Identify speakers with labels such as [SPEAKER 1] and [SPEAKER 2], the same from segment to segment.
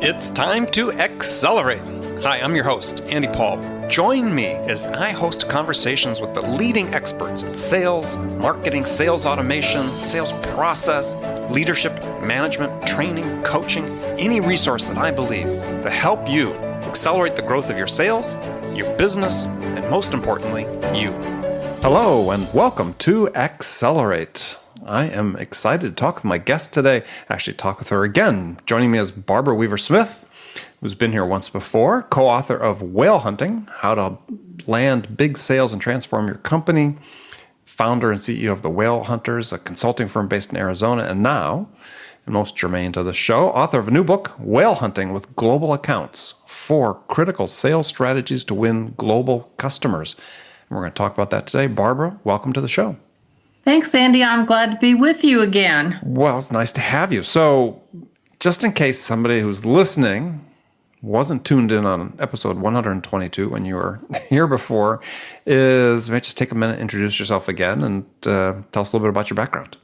[SPEAKER 1] It's time to accelerate. Hi, I'm your host, Andy Paul. Join me as I host conversations with the leading experts in sales, marketing, sales automation, sales process, leadership, management, training, coaching, any resource that I believe to help you accelerate the growth of your sales, your business, and most importantly, you. Hello, and welcome to Accelerate. I am excited to talk with my guest today. Actually, talk with her again. Joining me is Barbara Weaver-Smith, who's been here once before, co-author of Whale Hunting, How to Land Big Sales and Transform Your Company, founder and CEO of the Whale Hunters, a consulting firm based in Arizona, and now, and most germane to the show, author of a new book, Whale Hunting with Global Accounts, 4 Critical Sales Strategies to Win Global Customers. And we're going to talk about that today. Barbara, welcome to the show.
[SPEAKER 2] Thanks, Andy. I'm glad to be with you again.
[SPEAKER 1] Well, it's nice to have you. So, just in case somebody who's listening wasn't tuned in on episode 122 when you were here before, maybe just take a minute, introduce yourself again, and tell us a little bit about your background.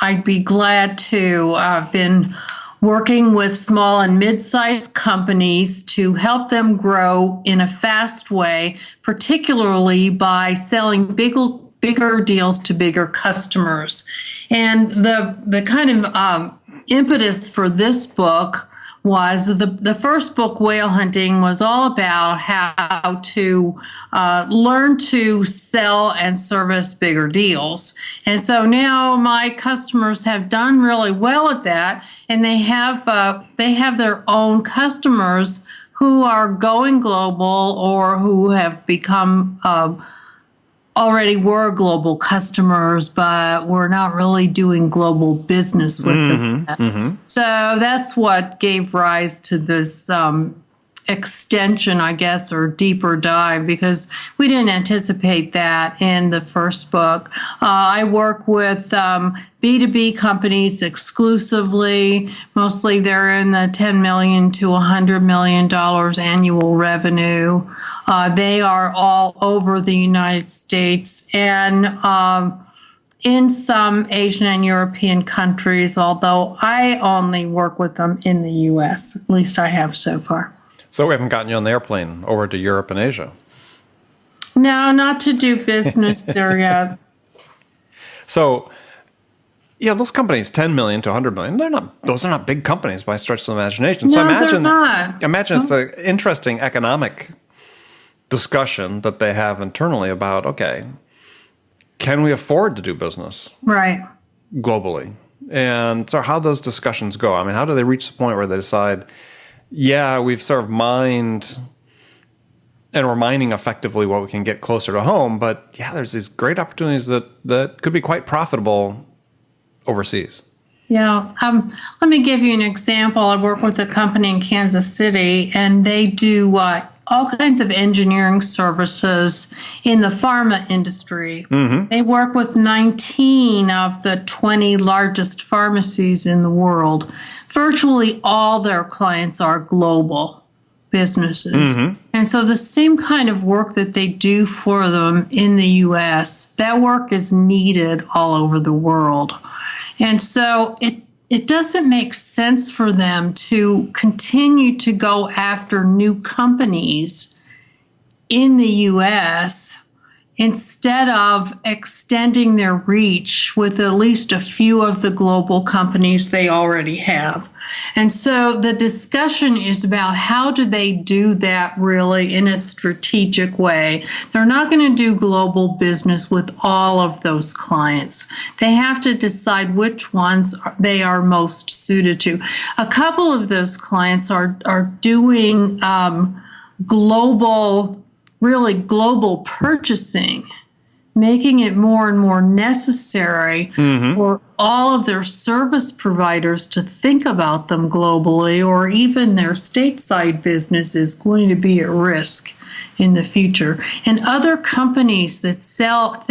[SPEAKER 2] I'd be glad to. I've been working with small and mid-sized companies to help them grow in a fast way, particularly by selling bigger deals to bigger customers. And the kind of impetus for this book was the first book, Whale Hunting, was all about how to learn to sell and service bigger deals. And so now my customers have done really well at that, and they have their own customers who are going global or who have become already were global customers, but we're not really doing global business with them yet. Mm-hmm. So that's what gave rise to this extension, I guess, or deeper dive, because we didn't anticipate that in the first book. I work with B2B companies exclusively. Mostly they're in the $10 million to $100 million annual revenue. They are all over the United States and in some Asian and European countries, although I only work with them in the U.S. At least I have so far.
[SPEAKER 1] So we haven't gotten you on the airplane over to Europe and Asia?
[SPEAKER 2] No, not to do business there yet.
[SPEAKER 1] So, yeah, those companies, 10 million to 100 million, those are not big companies by a stretch of the imagination.
[SPEAKER 2] No,
[SPEAKER 1] so imagine,
[SPEAKER 2] they're not.
[SPEAKER 1] Imagine it's an interesting economic discussion that they have internally about, okay, can we afford to do business globally? And so how those discussions go. I mean, how do they reach the point where they decide, yeah, we've sort of mined and we're mining effectively what we can get closer to home, but yeah, there's these great opportunities that could be quite profitable overseas.
[SPEAKER 2] Yeah. Let me give you an example. I work with a company in Kansas City, and they do all kinds of engineering services in the pharma industry. Mm-hmm. They work with 19 of the 20 largest pharmacies in the world. Virtually all their clients are global businesses. Mm-hmm. And so the same kind of work that they do for them in the U.S., that work is needed all over the world. And so it doesn't make sense for them to continue to go after new companies in the U.S. instead of extending their reach with at least a few of the global companies they already have. And so the discussion is about how do they do that really in a strategic way. They're not going to do global business with all of those clients. They have to decide which ones they are most suited to. A couple of those clients are doing global purchasing, making it more and more necessary for all of their service providers to think about them globally, or even their stateside business is going to be at risk in the future. And other companies that sell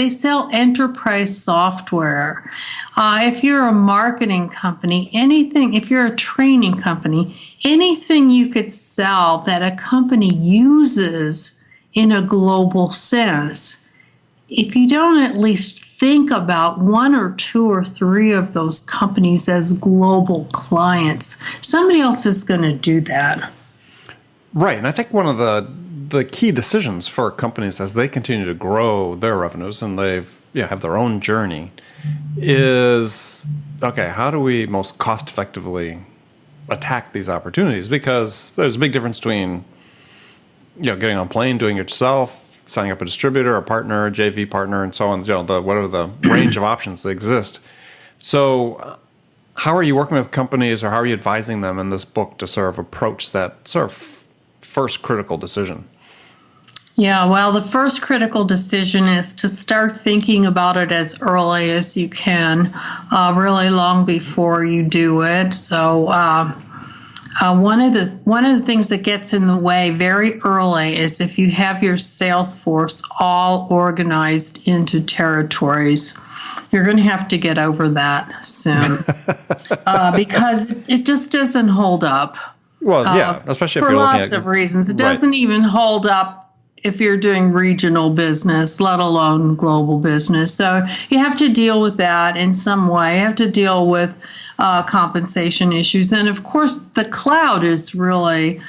[SPEAKER 2] enterprise software. If you're a marketing company, if you're a training company, anything you could sell that a company uses in a global sense, if you don't at least think about one or two or three of those companies as global clients. Somebody else is going to do that.
[SPEAKER 1] Right. And I think one of the key decisions for companies as they continue to grow their revenues and they've have their own journey is, okay, how do we most cost effectively attack these opportunities? Because there's a big difference between getting on a plane, doing it yourself, signing up a distributor, a partner, a JV partner, and so on, whatever the range of options that exist. So how are you working with companies, or how are you advising them in this book to sort of approach that sort of first critical decision?
[SPEAKER 2] Yeah, well, the first critical decision is to start thinking about it as early as you can, really long before you do it. So one of the things that gets in the way very early is if you have your sales force all organized into territories. You're going to have to get over that soon because it just doesn't hold up.
[SPEAKER 1] Well, yeah, especially if
[SPEAKER 2] for
[SPEAKER 1] you're looking at
[SPEAKER 2] lots of reasons. It doesn't even hold up if you're doing regional business, let alone global business. So you have to deal with that in some way. You have to deal with compensation issues. And of course, the cloud is really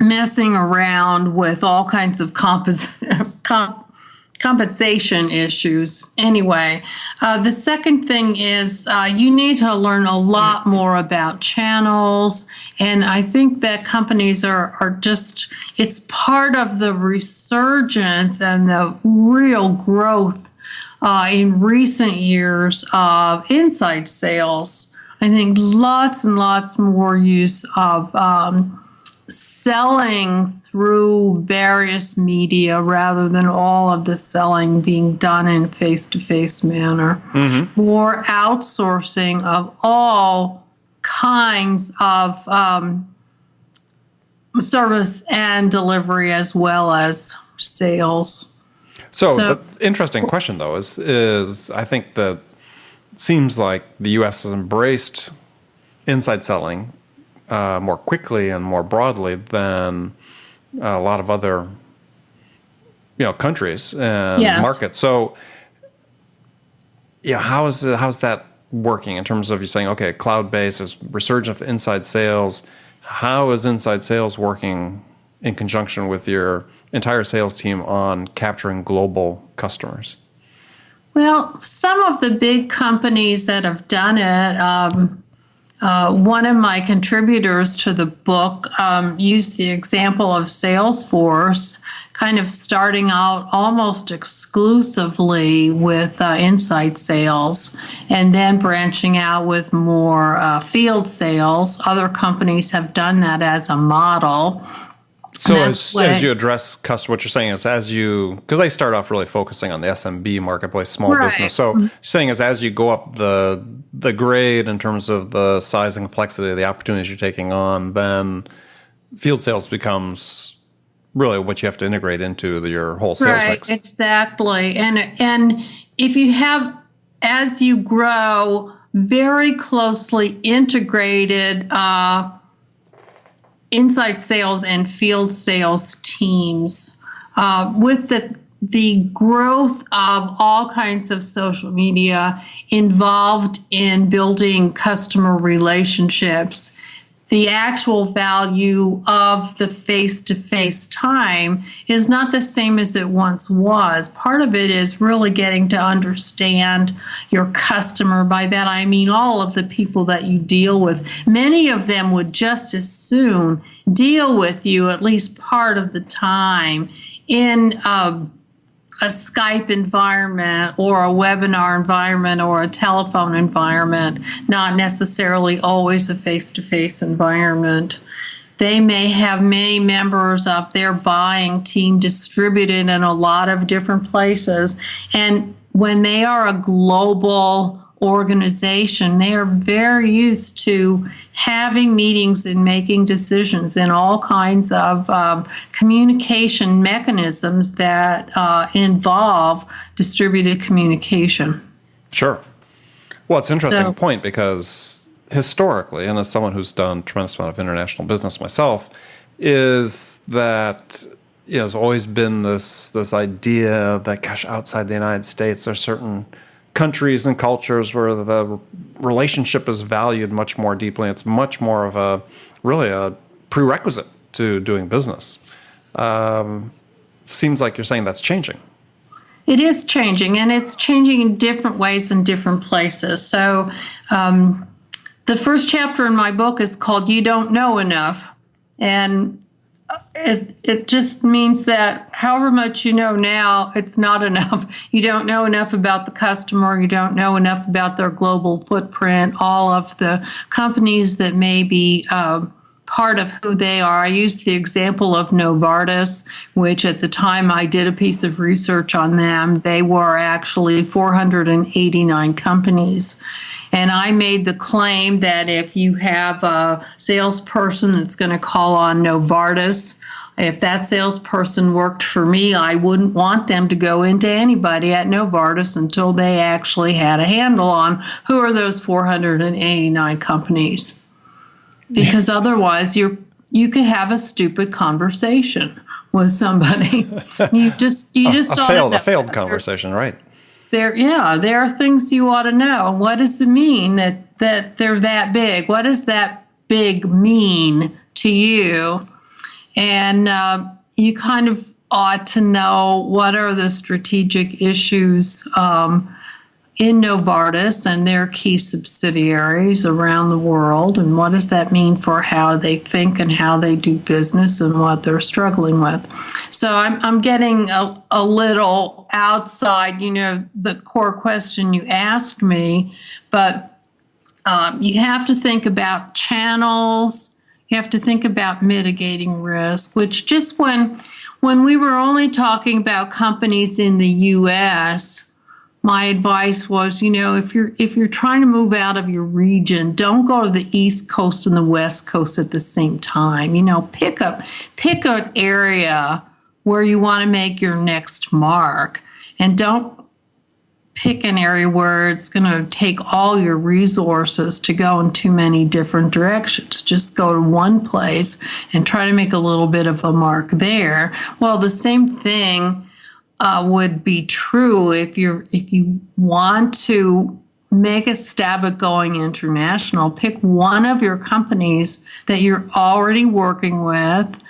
[SPEAKER 2] messing around with all kinds of compensation issues. Anyway, the second thing is you need to learn a lot more about channels. And I think that companies are just, it's part of the resurgence and the real growth in recent years of inside sales. I think lots and lots more use of selling through various media rather than all of the selling being done in face-to-face manner. Mm-hmm. More outsourcing of all kinds of service and delivery as well as sales.
[SPEAKER 1] So the interesting question, though, is I think that it seems like the U.S. has embraced inside selling more quickly and more broadly than a lot of other, countries and markets. So, how's that working in terms of you saying, okay, cloud-based is resurgence of inside sales? How is inside sales working in conjunction with your entire sales team on capturing global customers?
[SPEAKER 2] Well, some of the big companies that have done it. One of my contributors to the book used the example of Salesforce, kind of starting out almost exclusively with inside sales and then branching out with more field sales. Other companies have done that as a model.
[SPEAKER 1] So as you address customer, what you're saying is because they start off really focusing on the SMB marketplace, small business. So you're saying is as you go up the grade in terms of the size and complexity of the opportunities you're taking on, then field sales becomes really what you have to integrate into your whole sales mix.
[SPEAKER 2] Right, exactly. And if you have, as you grow, very closely integrated inside sales and field sales teams, with the growth of all kinds of social media involved in building customer relationships, the actual value of the face-to-face time is not the same as it once was. Part of it is really getting to understand your customer. By that, I mean all of the people that you deal with. Many of them would just as soon deal with you at least part of the time in a Skype environment or a webinar environment or a telephone environment, not necessarily always a face-to-face environment. They may have many members of their buying team distributed in a lot of different places. And when they are a global organization, they are very used to having meetings and making decisions in all kinds of communication mechanisms that involve distributed communication.
[SPEAKER 1] Sure. Well, it's an interesting point because historically, and as someone who's done a tremendous amount of international business myself, is that there's always been this idea that, gosh, outside the United States, there's certain countries and cultures where the relationship is valued much more deeply. It's much more of a prerequisite to doing business. Seems like you're saying that's changing.
[SPEAKER 2] It is changing, and it's changing in different ways in different places. So the first chapter in my book is called You Don't Know Enough. And it just means that however much you know now, it's not enough. You don't know enough about the customer. You don't know enough about their global footprint, all of the companies that may be part of who they are. I used the example of Novartis, which at the time I did a piece of research on them, they were actually 489 companies. And I made the claim that if you have a salesperson that's going to call on Novartis, if that salesperson worked for me, I wouldn't want them to go into anybody at Novartis until they actually had a handle on who are those 489 companies. Because otherwise you could have a stupid conversation with somebody. You just
[SPEAKER 1] a failed conversation, right?
[SPEAKER 2] There are things you ought to know. What does it mean that they're that big? What does that big mean to you? And you kind of ought to know what are the strategic issues in Novartis and their key subsidiaries around the world, and what does that mean for how they think and how they do business and what they're struggling with. So I'm getting a little outside, the core question you asked me, but you have to think about channels. You have to think about mitigating risk, which just when we were only talking about companies in the U.S., my advice was, if you're trying to move out of your region, don't go to the East Coast and the West Coast at the same time. Pick an area where you want to make your next mark, and don't pick an area where it's going to take all your resources to go in too many different directions. Just go to one place and try to make a little bit of a mark there. Well, the same thing would be true if you want to make a stab at going international. Pick one of your companies that you're already working with,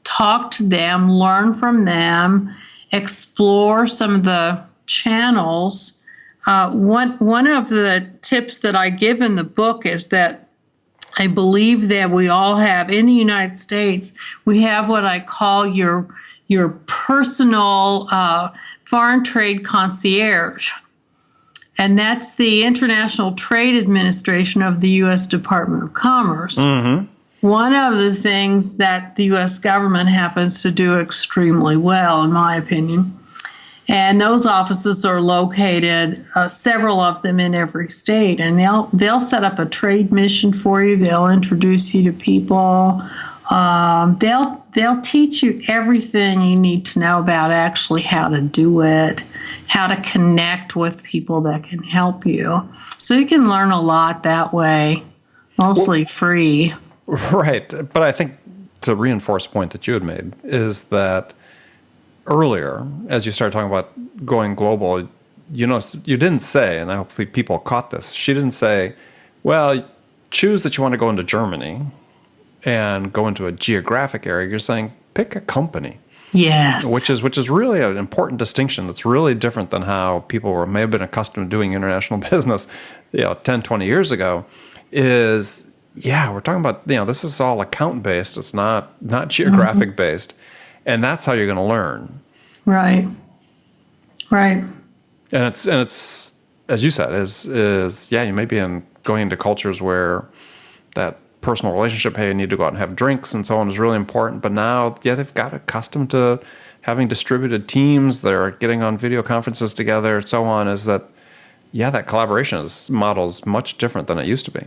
[SPEAKER 2] talk to them, learn from them, explore some of the channels. One of the tips that I give in the book is that I believe that we all have, in the United States, we have what I call your personal foreign trade concierge. And that's the International Trade Administration of the U.S. Department of Commerce. Mm-hmm. One of the things that the U.S. government happens to do extremely well, in my opinion, and those offices are located, several of them in every state, and they'll set up a trade mission for you. They'll introduce you to people. They'll teach you everything you need to know about actually how to do it, how to connect with people that can help you. So you can learn a lot that way, mostly free.
[SPEAKER 1] Right. But I think to reinforce a point that you had made is that earlier, as you started talking about going global, you didn't say, and hopefully people caught this, she didn't say, well, choose that you want to go into Germany and go into a geographic area. You're saying pick a company.
[SPEAKER 2] Yes.
[SPEAKER 1] Which is really an important distinction that's really different than how people may have been accustomed to doing international business 10, 20 years ago. We're talking about, this is all account based. It's not geographic based. And that's how you're going to learn.
[SPEAKER 2] Right. Right.
[SPEAKER 1] And it's as you said, you may be going into cultures where that personal relationship, hey, you need to go out and have drinks and so on, is really important. But now, they've got accustomed to having distributed teams. They're getting on video conferences together and so on. Is that, that collaboration model is much different than it used to be.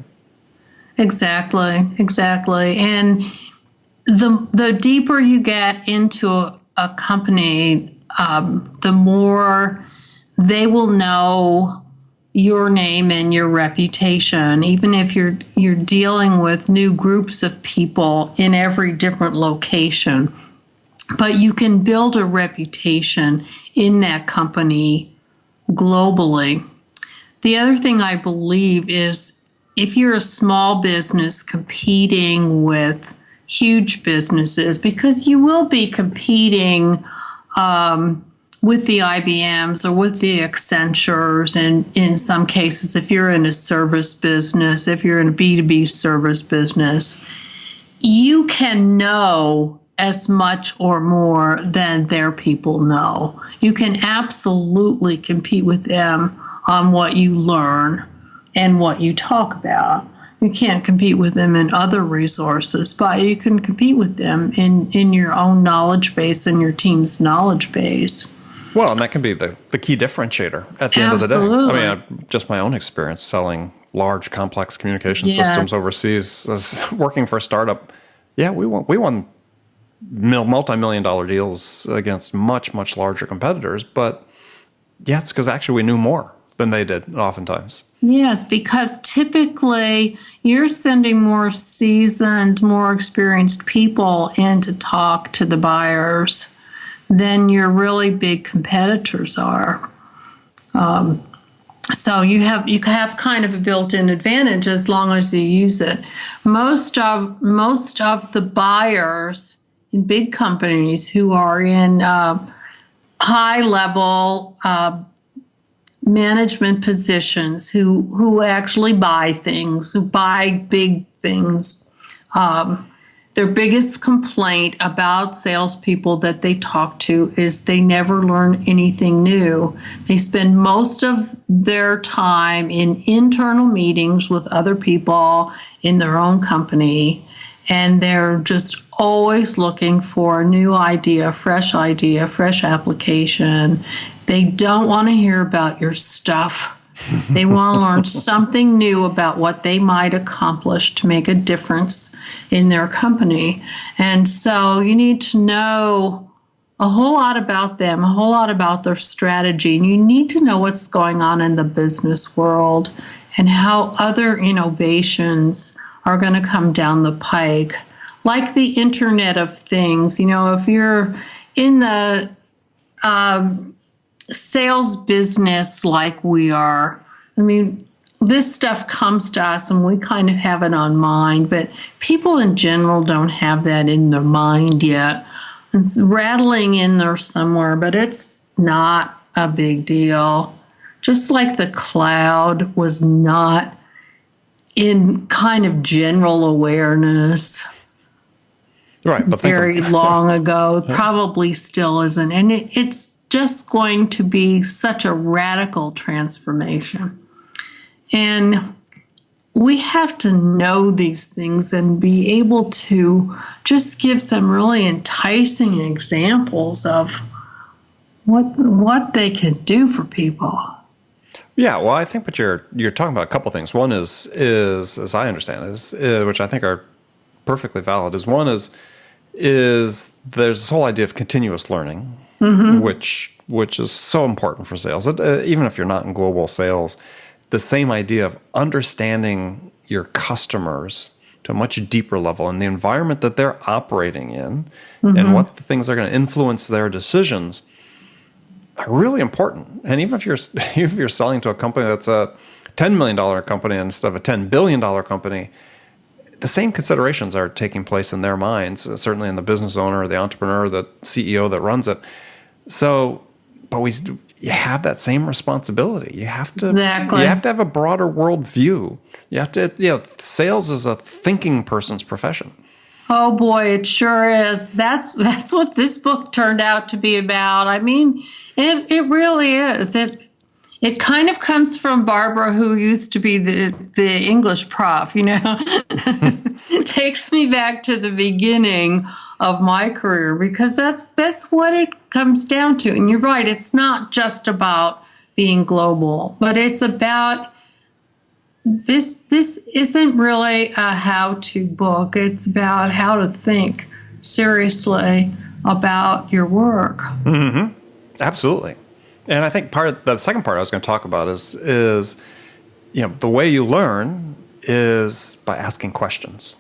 [SPEAKER 1] Exactly.
[SPEAKER 2] And the deeper you get into a company, the more they will know your name and your reputation, even if you're dealing with new groups of people in every different location. but you can build a reputation in that company globally. The other thing I believe is if you're a small business competing with huge businesses, because you will be competing with the IBMs or with the Accentures, and in some cases, if you're in a service business, if you're in a B2B service business, you can know as much or more than their people know. You can absolutely compete with them on what you learn and what you talk about. You can't compete with them in other resources, but you can compete with them in your own knowledge base and your team's knowledge base.
[SPEAKER 1] Well, and that can be the key differentiator at the end of the day. I mean, just my own experience selling large, complex communication systems overseas, as working for a startup. Yeah, we won multi-million dollar deals against much, much larger competitors. But yeah, it's because actually we knew more than they did oftentimes.
[SPEAKER 2] Yes, because typically you're sending more seasoned, more experienced people in to talk to the buyers than your really big competitors are. So you have kind of a built-in advantage as long as you use it. Most of the buyers in big companies who are in high-level management positions, who actually buy things, who buy big things, their biggest complaint about salespeople that they talk to is they never learn anything new. They spend most of their time in internal meetings with other people in their own company, and they're just always looking for a new idea, fresh application. They don't want to hear about your stuff. They want to learn something new about what they might accomplish to make a difference in their company. And so you need to know a whole lot about them, a whole lot about their strategy. And you need to know what's going on in the business world and how other innovations are going to come down the pike. Like the Internet of Things, if you're in the sales business like we are, I mean, this stuff comes to us and we kind of have it on mind, but people in general don't have that in their mind yet. It's rattling in there somewhere, but it's not a big deal. Just like the cloud was not in kind of general awareness.
[SPEAKER 1] Right, but
[SPEAKER 2] very long ago, probably still isn't. And it's just going to be such a radical transformation. And we have to know these things and be able to just give some really enticing examples of what they can do for people.
[SPEAKER 1] Yeah, well, I think what you're talking about a couple things. One is as I understand it, which I think are perfectly valid, is there's this whole idea of continuous learning, which is so important for sales. Even if you're not in global sales, the same idea of understanding your customers to a much deeper level and the environment that they're operating in and what the things are going to influence their decisions are really important. And even if you're selling to a company that's a $10 million company instead of a $10 billion company, the same considerations are taking place in their minds, certainly in the business owner, the entrepreneur, the CEO that runs it. So, but you have that same responsibility. You have to have a broader worldview. You have to, sales is a thinking person's profession.
[SPEAKER 2] Oh boy, it sure is. That's what this book turned out to be about. I mean, it really is. It kind of comes from Barbara, who used to be the English prof, It takes me back to the beginning of my career, because that's what it comes down to. And you're right, it's not just about being global, but it's about this isn't really a how-to book. It's about how to think seriously about your work.
[SPEAKER 1] Mm-hmm. Absolutely. And I think the second part I was going to talk about is the way you learn is by asking questions.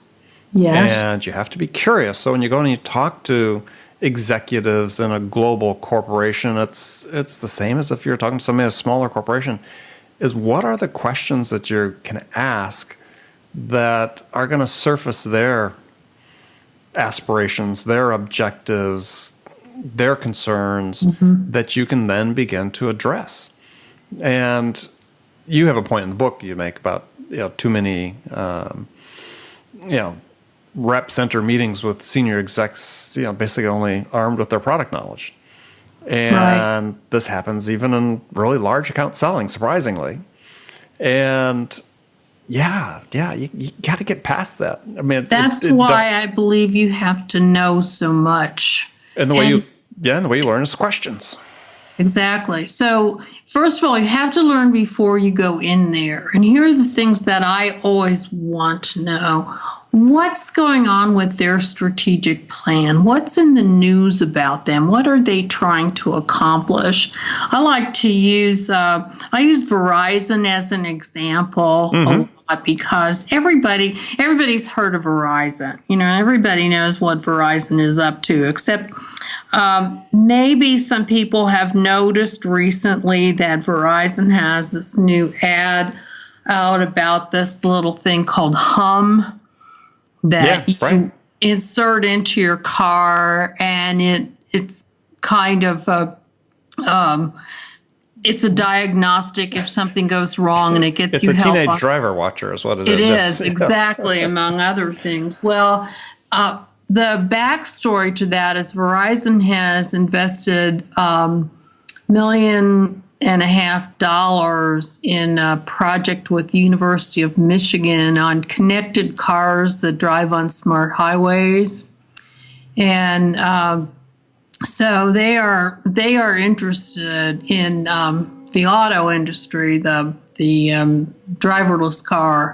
[SPEAKER 2] Yes.
[SPEAKER 1] And you have to be curious. So when you go and you talk to executives in a global corporation, it's the same as if you're talking to somebody in a smaller corporation, is what are the questions that you can ask that are going to surface their aspirations, their objectives, their concerns that you can then begin to address. And you have a point in the book you make about too many rep center meetings with senior execs, basically only armed with their product knowledge. And this happens even in really large account selling, surprisingly. And you got to get past that. I mean,
[SPEAKER 2] that's why I believe you have to know so much.
[SPEAKER 1] And the way you learn is questions.
[SPEAKER 2] Exactly. So first of all, you have to learn before you go in there. And here are the things that I always want to know. What's going on with their strategic plan? What's in the news about them? What are they trying to accomplish? I like to use, I use Verizon as an example a lot because everybody's heard of Verizon. Everybody knows what Verizon is up to, except maybe some people have noticed recently that Verizon has this new ad out about this little thing called Hum that you insert into your car, and it's kind of it's a diagnostic if something goes wrong, and it gets you help.
[SPEAKER 1] It's a teenage driver watcher is what it is.
[SPEAKER 2] It is, exactly, among other things. Well, the backstory to that is Verizon has invested $1.5 million in a project with the University of Michigan on connected cars that drive on smart highways, and so they are interested in the auto industry, the driverless car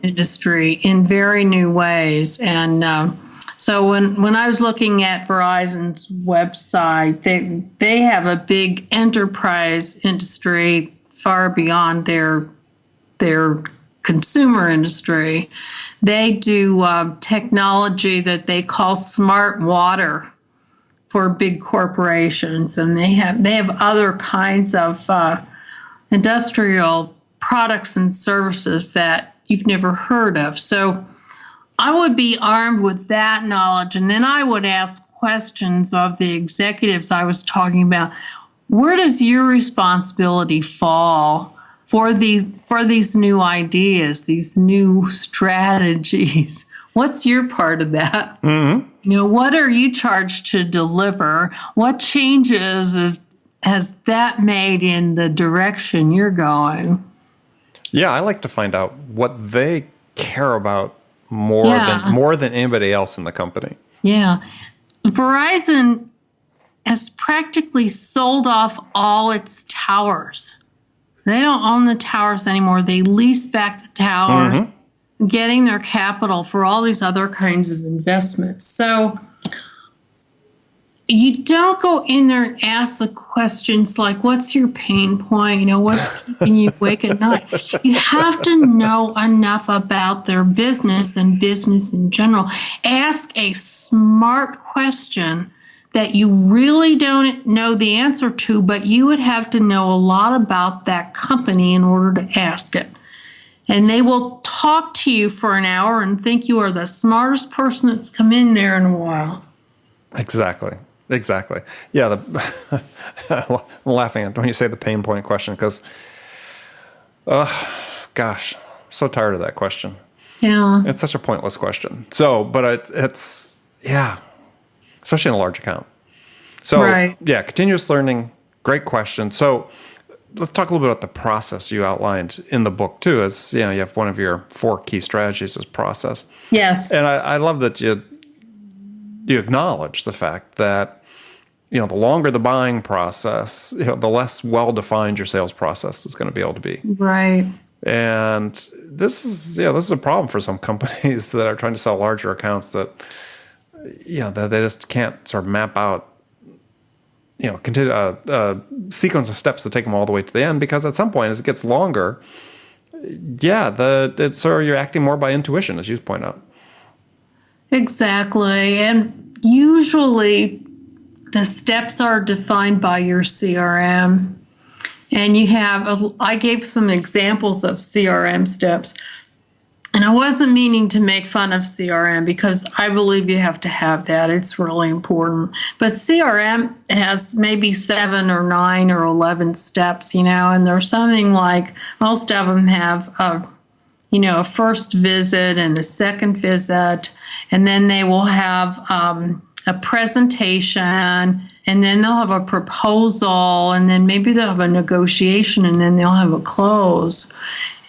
[SPEAKER 2] industry in very new ways. And so when I was looking at Verizon's website, they have a big enterprise industry far beyond their consumer industry. They do technology that they call smart water for big corporations, and they have other kinds of industrial products and services that you've never heard of. So I would be armed with that knowledge, and then I would ask questions of the executives I was talking about. Where does your responsibility fall for these new ideas, these new strategies? What's your part of that? What are you charged to deliver? What changes has that made in the direction you're going?
[SPEAKER 1] Yeah, I like to find out what they care about more than anybody else in the company. Yeah.
[SPEAKER 2] Verizon has practically sold off all its towers. They don't own the towers anymore. They lease back the towers, getting their capital for all these other kinds of investments. So you don't go in there and ask the questions like, what's your pain point? What's keeping you awake at night? You have to know enough about their business and business in general. Ask a smart question that you really don't know the answer to, but you would have to know a lot about that company in order to ask it. And they will talk to you for an hour and think you are the smartest person that's come in there in a while.
[SPEAKER 1] Exactly. Yeah, I'm laughing when you say the pain point question because, gosh, so tired of that question.
[SPEAKER 2] Yeah.
[SPEAKER 1] It's such a pointless question. So, but it's especially in a large account. So, continuous learning, great question. So let's talk a little bit about the process you outlined in the book too. As you have one of your 4 key strategies is process.
[SPEAKER 2] Yes.
[SPEAKER 1] And I love that you acknowledge the fact that the longer the buying process, the less well-defined your sales process is going to be able to be.
[SPEAKER 2] Right.
[SPEAKER 1] And this is a problem for some companies that are trying to sell larger accounts that that they just can't sort of map out continue a sequence of steps that take them all the way to the end, because at some point as it gets longer, it's sort of you're acting more by intuition, as you point out.
[SPEAKER 2] Exactly. And usually the steps are defined by your CRM. And you have, I gave some examples of CRM steps. And I wasn't meaning to make fun of CRM because I believe you have to have that. It's really important. But CRM has maybe 7 or 9 or 11 steps, and there's something like most of them have a first visit and a second visit, and then they will have a presentation, and then they'll have a proposal, and then maybe they'll have a negotiation, and then they'll have a close.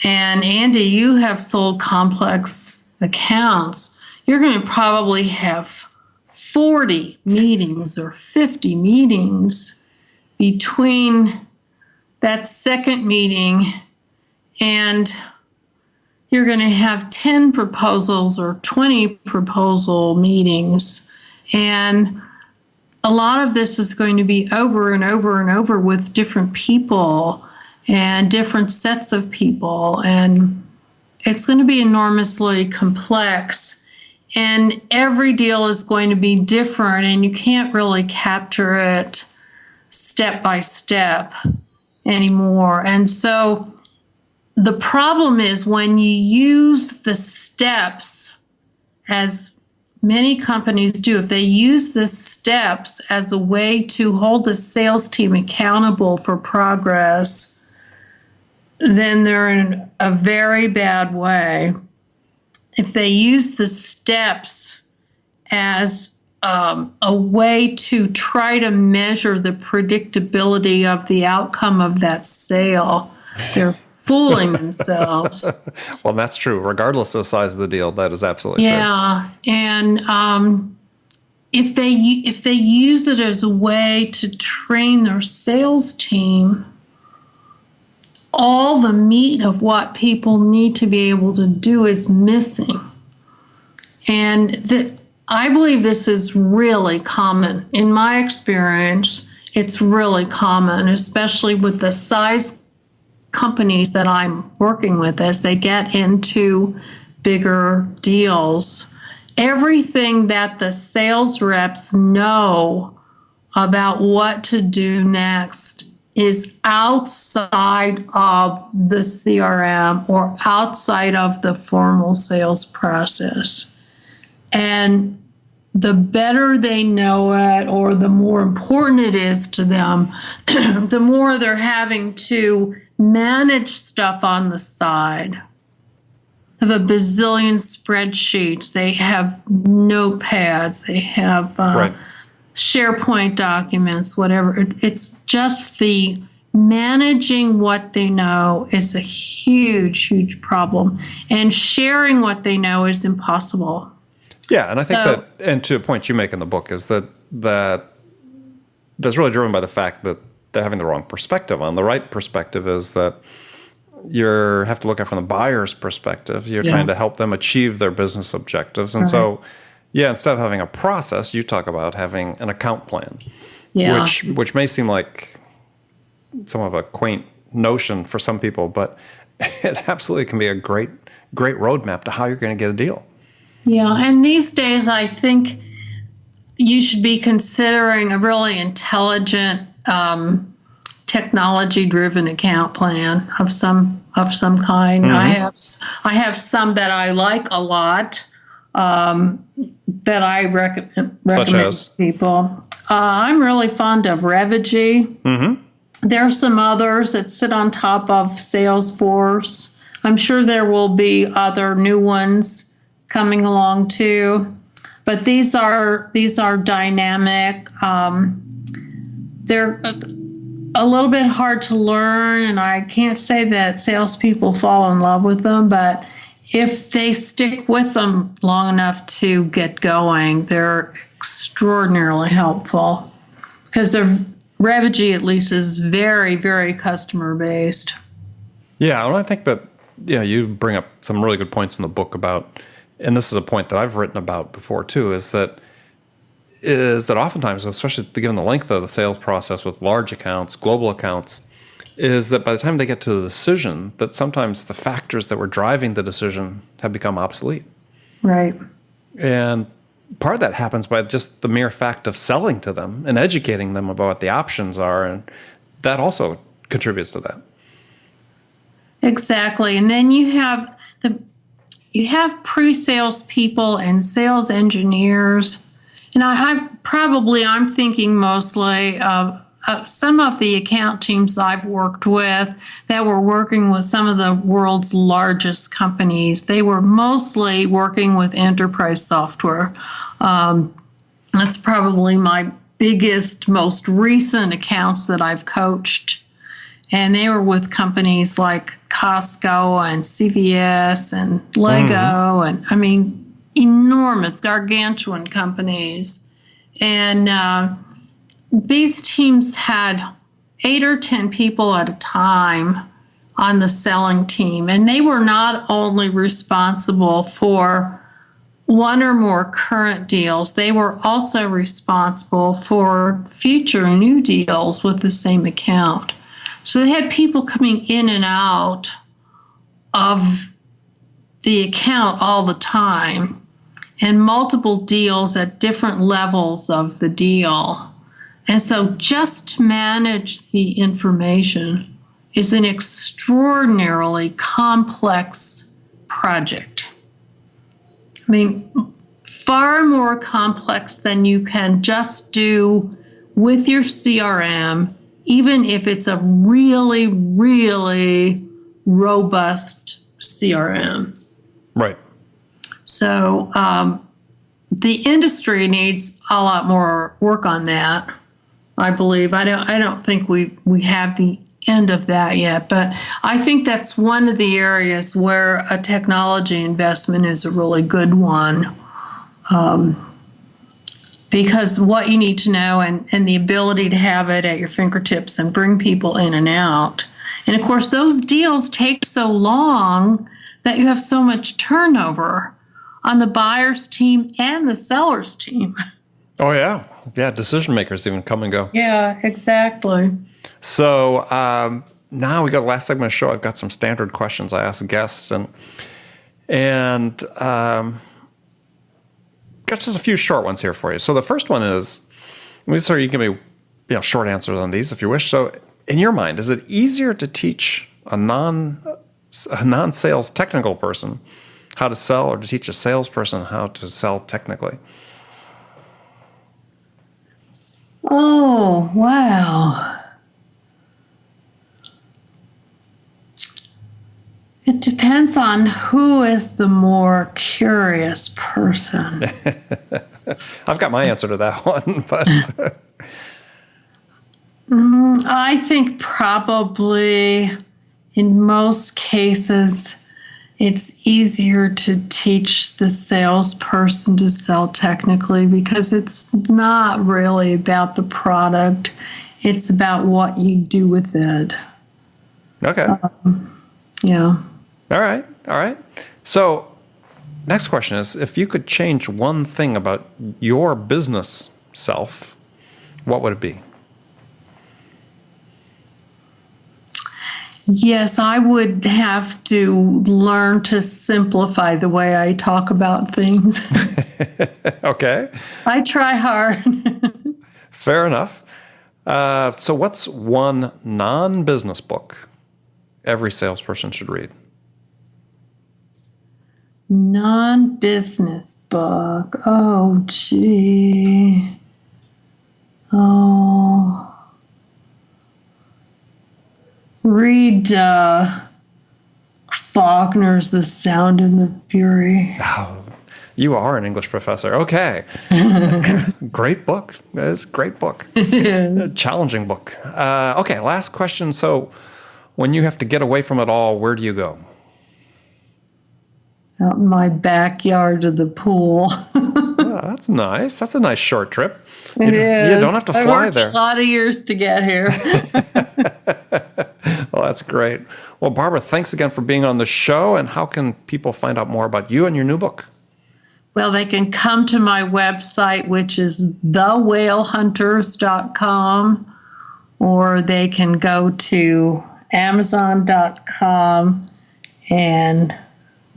[SPEAKER 2] And Andy, you have sold complex accounts. You're going to probably have 40 meetings or 50 meetings between that second meeting, and you're going to have 10 proposals or 20 proposal meetings. And a lot of this is going to be over and over and over with different people and different sets of people. And it's going to be enormously complex. And every deal is going to be different, and you can't really capture it step by step anymore. And so the problem is when you use the steps, as many companies do, if they use the steps as a way to hold the sales team accountable for progress, then they're in a very bad way. If they use the steps as a way to try to measure the predictability of the outcome of that sale, they're fooling themselves.
[SPEAKER 1] Well, that's true. Regardless of the size of the deal, that is absolutely true.
[SPEAKER 2] Yeah, and if they use it as a way to train their sales team, all the meat of what people need to be able to do is missing. And I believe this is really common. In my experience, it's really common, especially with the size companies that I'm working with as they get into bigger deals. Everything that the sales reps know about what to do next is outside of the CRM or outside of the formal sales process. And the better they know it, or the more important it is to them, the more they're having to manage stuff on the side. They have a bazillion spreadsheets. They have notepads. They have SharePoint documents, whatever. It's just the managing what they know is a huge, huge problem. And sharing what they know is impossible.
[SPEAKER 1] Yeah, and I think that, and to a point you make in the book, is that's really driven by the fact that they're having the wrong perspective on. The right perspective is that you have to look at it from the buyer's perspective. You're trying to help them achieve their business objectives. And so, instead of having a process, you talk about having an account plan, which may seem like somewhat of a quaint notion for some people, but it absolutely can be a great roadmap to how you're going to get a deal.
[SPEAKER 2] Yeah, and these days I think you should be considering a really intelligent, technology-driven account plan of some kind. Mm-hmm. I have some that I like a lot that I recommend to people. I'm really fond of Revigy. Mm-hmm. There are some others that sit on top of Salesforce. I'm sure there will be other new ones coming along too, but these are dynamic. They're a little bit hard to learn, and I can't say that salespeople fall in love with them, but if they stick with them long enough to get going, they're extraordinarily helpful, because their Revigy at least is very, very customer based. Yeah,
[SPEAKER 1] and I think that you bring up some really good points in the book about, and this is a point that I've written about before too, is that oftentimes, especially given the length of the sales process with large accounts, global accounts, is that by the time they get to the decision, that sometimes the factors that were driving the decision have become obsolete.
[SPEAKER 2] Right.
[SPEAKER 1] And part of that happens by just the mere fact of selling to them and educating them about what the options are. And that also contributes to that.
[SPEAKER 2] Exactly. And then you have pre-sales people and sales engineers. And I'm thinking mostly of some of the account teams I've worked with that were working with some of the world's largest companies. They were mostly working with enterprise software. That's probably my biggest, most recent accounts that I've coached. And they were with companies like Costco and CVS and Lego, and I mean, enormous, gargantuan companies. And these teams had 8 or 10 people at a time on the selling team. And they were not only responsible for one or more current deals, they were also responsible for future new deals with the same account. So they had people coming in and out of the account all the time and multiple deals at different levels of the deal. And so just to manage the information is an extraordinarily complex project. I mean, far more complex than you can just do with your CRM, even if it's a really, really robust CRM.
[SPEAKER 1] Right.
[SPEAKER 2] So the industry needs a lot more work on that, I believe. I don't think we have the end of that yet, but I think that's one of the areas where a technology investment is a really good one. Because what you need to know and the ability to have it at your fingertips and bring people in and out. And of course, those deals take so long that you have so much turnover on the buyer's team and the seller's team.
[SPEAKER 1] Oh, yeah. Yeah, decision makers even come and go.
[SPEAKER 2] Yeah, exactly.
[SPEAKER 1] So now we got the last segment of the show. I've got some standard questions I ask guests, and got just a few short ones here for you. So the first one is, so you can give me short answers on these if you wish. So in your mind, is it easier to teach a non-sales technical person how to sell, or to teach a salesperson how to sell technically?
[SPEAKER 2] Oh, wow. It depends on who is the more curious person.
[SPEAKER 1] I've got my answer to that one, but
[SPEAKER 2] I think probably in most cases it's easier to teach the salesperson to sell technically because it's not really about the product. It's about what you do with it.
[SPEAKER 1] Okay.
[SPEAKER 2] Yeah.
[SPEAKER 1] All right. So next question is, if you could change one thing about your business self, what would it be?
[SPEAKER 2] Yes, I would have to learn to simplify the way I talk about things.
[SPEAKER 1] Okay.
[SPEAKER 2] I try hard.
[SPEAKER 1] Fair enough. So what's one non-business book every salesperson should read?
[SPEAKER 2] Non-business book. Oh, gee. Oh. Read Faulkner's The Sound and the Fury.
[SPEAKER 1] Oh, you are an English professor. Okay. Great book. It's a great book.
[SPEAKER 2] It is.
[SPEAKER 1] A challenging book. Okay, last question. So when you have to get away from it all, where do you go?
[SPEAKER 2] Out in my backyard to the pool.
[SPEAKER 1] Oh, that's nice. That's a nice short trip.
[SPEAKER 2] It is.
[SPEAKER 1] You don't have to fly
[SPEAKER 2] I worked
[SPEAKER 1] there.
[SPEAKER 2] a lot of years to get here.
[SPEAKER 1] Well, that's great. Well, Barbara, thanks again for being on the show. And how can people find out more about you and your new book?
[SPEAKER 2] Well, they can come to my website, which is thewhalehunters.com, or they can go to amazon.com and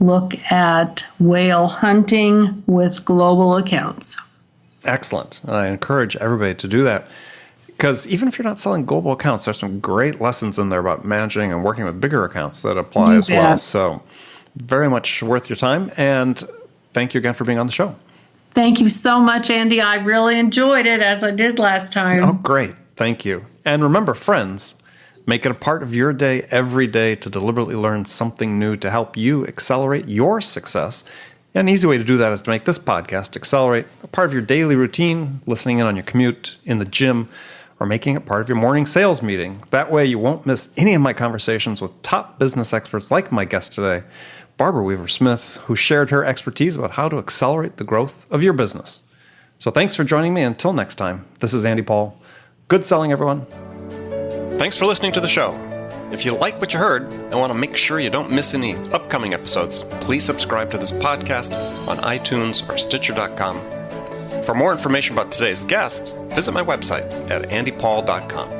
[SPEAKER 2] look at whale hunting with global accounts.
[SPEAKER 1] Excellent. And I encourage everybody to do that. Because even if you're not selling global accounts, there's some great lessons in there about managing and working with bigger accounts that apply as well. So very much worth your time. And thank you again for being on the show.
[SPEAKER 2] Thank you so much, Andy. I really enjoyed it, as I did last time.
[SPEAKER 1] Oh, great. Thank you. And remember, friends, make it a part of your day every day to deliberately learn something new to help you accelerate your success. And an easy way to do that is to make this podcast accelerate a part of your daily routine, listening in on your commute, in the gym, or making it part of your morning sales meeting. That way you won't miss any of my conversations with top business experts like my guest today, Barbara Weaver-Smith, who shared her expertise about how to accelerate the growth of your business. So thanks for joining me. Until next time, this is Andy Paul. Good selling, everyone. Thanks for listening to the show. If you like what you heard and want to make sure you don't miss any upcoming episodes, please subscribe to this podcast on iTunes or Stitcher.com. For more information about today's guest, visit my website at andypaul.com.